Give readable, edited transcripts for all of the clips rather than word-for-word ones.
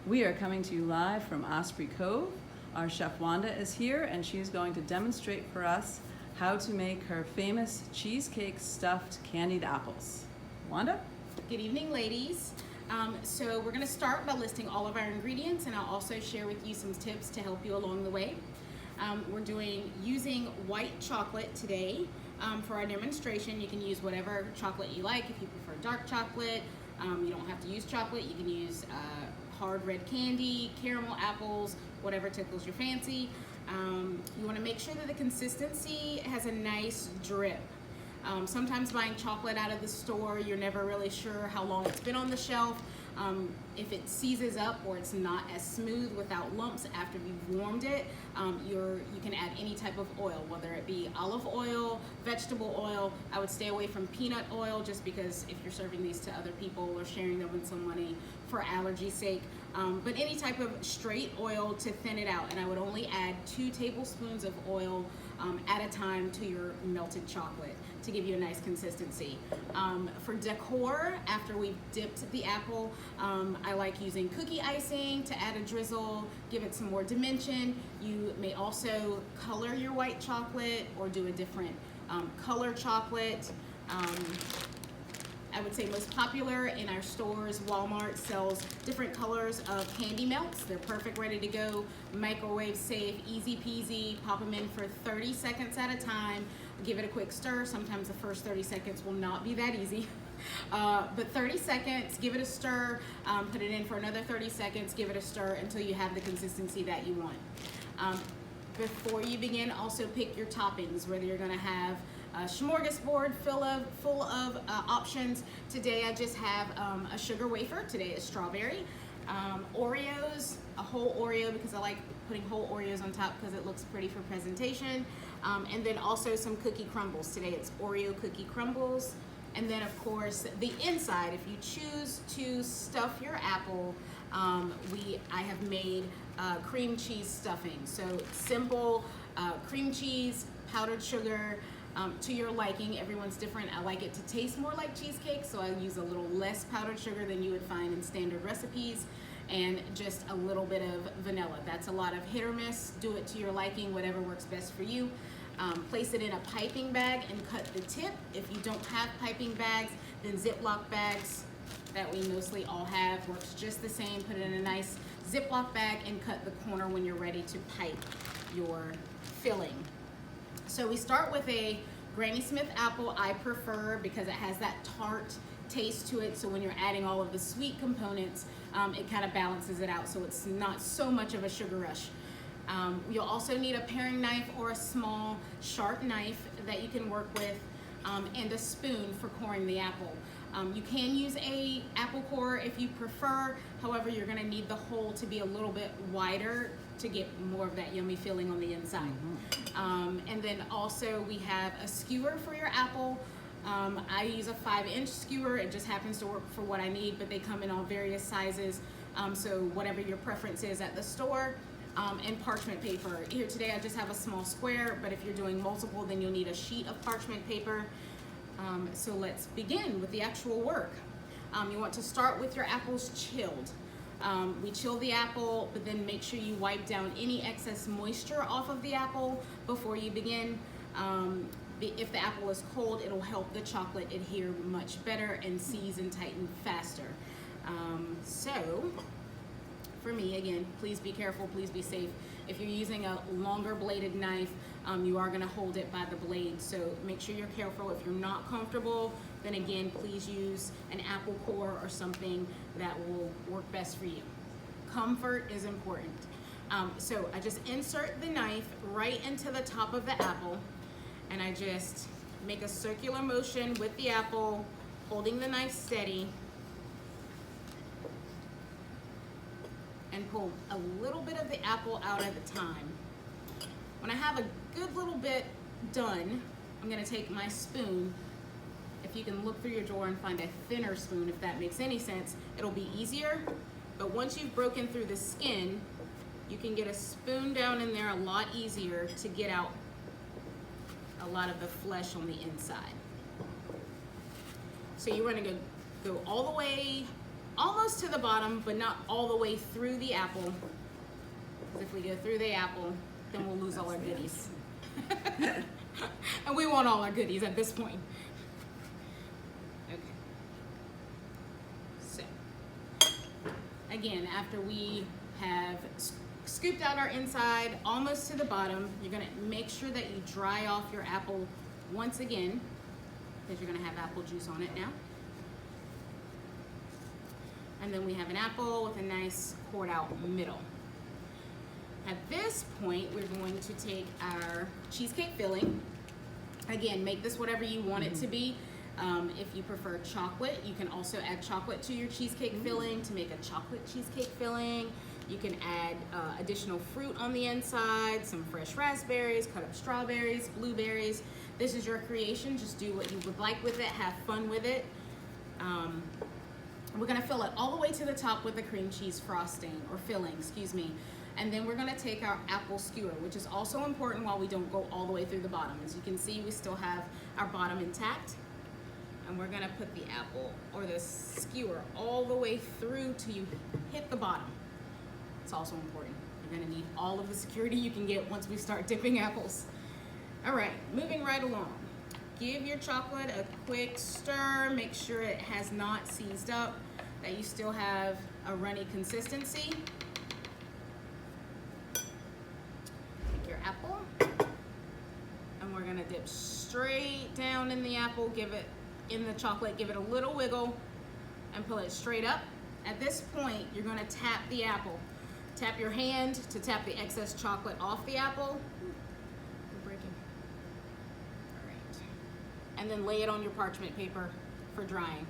We are coming to you live from Osprey Cove. Our chef Wanda is here and she's going to demonstrate for us how to make her famous cheesecake stuffed candied apples. Wanda? Good evening, ladies. So we're going to start by listing all of our ingredients, and I'll also share with you some tips to help you along the way. We're using white chocolate today for our demonstration. You can use whatever chocolate you like. If you prefer dark chocolate, you don't have to use chocolate. You can use hard red candy, caramel apples, whatever tickles your fancy. You want to make sure that the consistency has a nice drip. Sometimes buying chocolate out of the store, you're never really sure how long it's been on the shelf. If it seizes up or it's not as smooth without lumps after you've warmed it, you can add any type of oil, whether it be olive oil, vegetable oil. I would stay away from peanut oil just because if you're serving these to other people or sharing them with somebody for allergy's sake. But any type of straight oil to thin it out, and I would only add 2 tablespoons of oil at a time to your melted chocolate to give you a nice consistency. For decor, after we've dipped the apple, I like using cookie icing to add a drizzle, give it some more dimension. You may also color your white chocolate or do a different color chocolate. I would say most popular in our stores, Walmart sells different colors of candy melts. They're perfect, ready to go, microwave safe, easy peasy. Pop them in for 30 seconds at a time. Give it a quick stir. Sometimes the first 30 seconds will not be that easy. But 30 seconds, give it a stir, put it in for another 30 seconds, give it a stir until you have the consistency that you want. Before you begin, also pick your toppings, whether you're gonna have a smorgasbord full of options. Today I just have a sugar wafer. Today is strawberry. Oreos, a whole Oreo because I like putting whole Oreos on top because it looks pretty for presentation. And then also some cookie crumbles. Today it's Oreo cookie crumbles. And then of course the inside, if you choose to stuff your apple, I have made cream cheese stuffing. So simple cream cheese, powdered sugar, to your liking. Everyone's different. I like it to taste more like cheesecake, so I use a little less powdered sugar than you would find in standard recipes, and just a little bit of vanilla. That's a lot of hit or miss. Do it to your liking, whatever works best for you. Place it in a piping bag and cut the tip. If you don't have piping bags, then Ziploc bags that we mostly all have works just the same. Put it in a nice Ziploc bag and cut the corner when you're ready to pipe your filling. So we start with a Granny Smith apple. I prefer because it has that tart taste to it, so when you're adding all of the sweet components, it kind of balances it out so it's not so much of a sugar rush. You'll also need a paring knife or a small sharp knife that you can work with, and a spoon for coring the apple. You can use a apple core if you prefer. However, you're going to need the hole to be a little bit wider to get more of that yummy filling on the inside. And then also we have a skewer for your apple. I use a 5-inch skewer. It just happens to work for what I need, but they come in all various sizes. So whatever your preference is at the store. And parchment paper. Here today I just have a small square, but if you're doing multiple, then you'll need a sheet of parchment paper. So let's begin with the actual work. You want to start with your apples chilled. We chill the apple, but then make sure you wipe down any excess moisture off of the apple before you begin. If the apple is cold, it'll help the chocolate adhere much better and seize and tighten faster. So for me, again, please be careful, please be safe. If you're using a longer bladed knife, you are gonna hold it by the blade, so make sure you're careful. If you're not comfortable, then again, please use an apple core or something that will work best for you. Comfort is important. So I just insert the knife right into the top of the apple, and I just make a circular motion with the apple, holding the knife steady, and pull a little bit of the apple out at a time. When I have a good little bit done, I'm gonna take my spoon. If you can look through your drawer and find a thinner spoon, if that makes any sense, it'll be easier. But once you've broken through the skin, you can get a spoon down in there a lot easier to get out a lot of the flesh on the inside. So you're gonna go all the way almost to the bottom, but not all the way through the apple. If we go through the apple, then we'll lose all our goodies. And we want all our goodies at this point. Okay. So, again, after we have scooped out our inside almost to the bottom, you're gonna make sure that you dry off your apple once again, because you're gonna have apple juice on it now. And then we have an apple with a nice poured out middle. At this point, we're going to take our cheesecake filling. Again, make this whatever you want it to be. If you prefer chocolate, you can also add chocolate to your cheesecake filling to make a chocolate cheesecake filling. You can add additional fruit on the inside, some fresh raspberries, cut up strawberries, blueberries. This is your creation. Just do what you would like with it. Have fun with it. We're gonna fill it all the way to the top with the cream cheese frosting, or filling, excuse me. And then we're gonna take our apple skewer, which is also important while we don't go all the way through the bottom. As you can see, we still have our bottom intact. And we're gonna put the apple, or the skewer, all the way through till you hit the bottom. It's also important. You're gonna need all of the security you can get once we start dipping apples. All right, moving right along. Give your chocolate a quick stir. Make sure it has not seized up, that you still have a runny consistency. Take your apple, and we're gonna dip straight down in the apple, in the chocolate, give it a little wiggle, and pull it straight up. At this point, you're gonna tap the apple. Tap your hand to tap the excess chocolate off the apple. We're breaking. All right. And then lay it on your parchment paper for drying.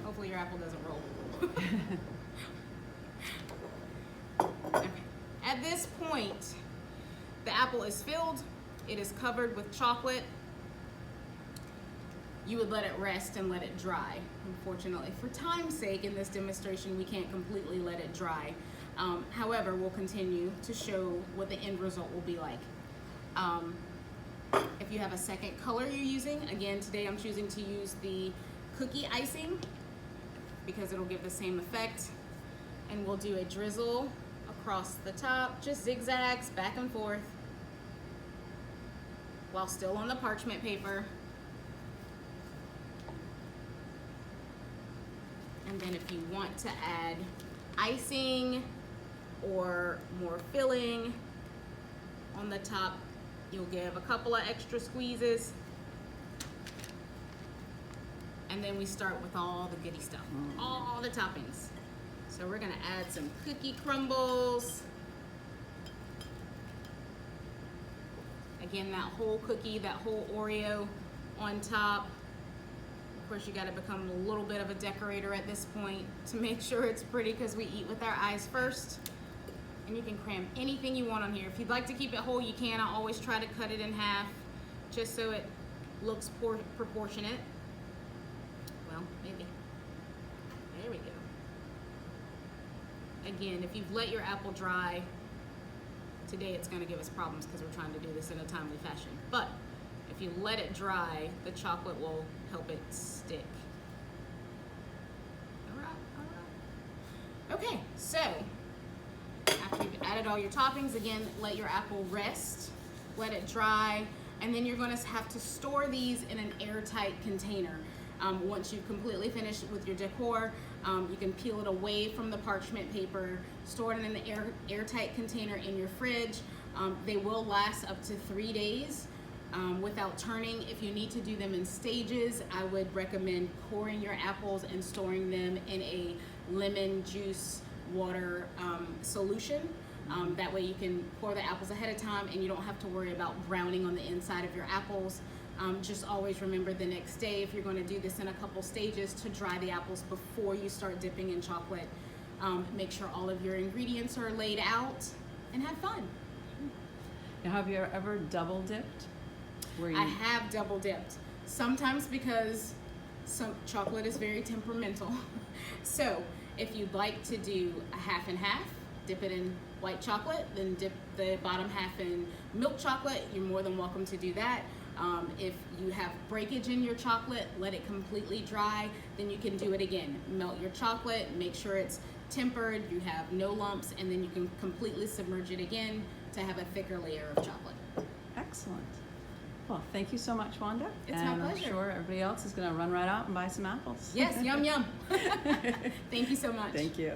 Hopefully your apple doesn't roll. Okay. At this point, the apple is filled. It is covered with chocolate. You would let it rest and let it dry. Unfortunately, for time's sake, in this demonstration, we can't completely let it dry. However, we'll continue to show what the end result will be like. If you have a second color you're using, again, today I'm choosing to use the cookie icing because it'll give the same effect. And we'll do a drizzle across the top, just zigzags back and forth, while still on the parchment paper. And then if you want to add icing or more filling on the top, you'll give a couple of extra squeezes. And then we start with all the goody stuff, all the toppings. So we're gonna add some cookie crumbles. Again, that whole cookie, that whole Oreo on top. Of course, you gotta become a little bit of a decorator at this point to make sure it's pretty, because we eat with our eyes first. And you can cram anything you want on here. If you'd like to keep it whole, you can. I always try to cut it in half just so it looks proportionate. Well, maybe. There we go. Again, if you've let your apple dry, today it's gonna give us problems because we're trying to do this in a timely fashion. But if you let it dry, the chocolate will help it stick. All right. Okay, so after you've added all your toppings, again, let your apple rest, let it dry, and then you're gonna have to store these in an airtight container. Once you've completely finished with your decor, you can peel it away from the parchment paper, store it in an airtight container in your fridge. They will last up to 3 days without turning. If you need to do them in stages, I would recommend coring your apples and storing them in a lemon juice water solution. That way you can pour the apples ahead of time and you don't have to worry about browning on the inside of your apples. Just always remember the next day, if you're going to do this in a couple stages, to dry the apples before you start dipping in chocolate. Make sure all of your ingredients are laid out, and have fun. Now, have you ever double dipped? I have double dipped. Sometimes because some chocolate is very temperamental. So if you'd like to do a half and half, dip it in white chocolate, then dip the bottom half in milk chocolate, you're more than welcome to do that. If you have breakage in your chocolate, let it completely dry, then you can do it again. Melt your chocolate, make sure it's tempered, you have no lumps, and then you can completely submerge it again to have a thicker layer of chocolate. Excellent. Well, thank you so much, Wanda. It's my and pleasure. I'm sure everybody else is going to run right out and buy some apples. Yes, yum, yum. Thank you so much. Thank you.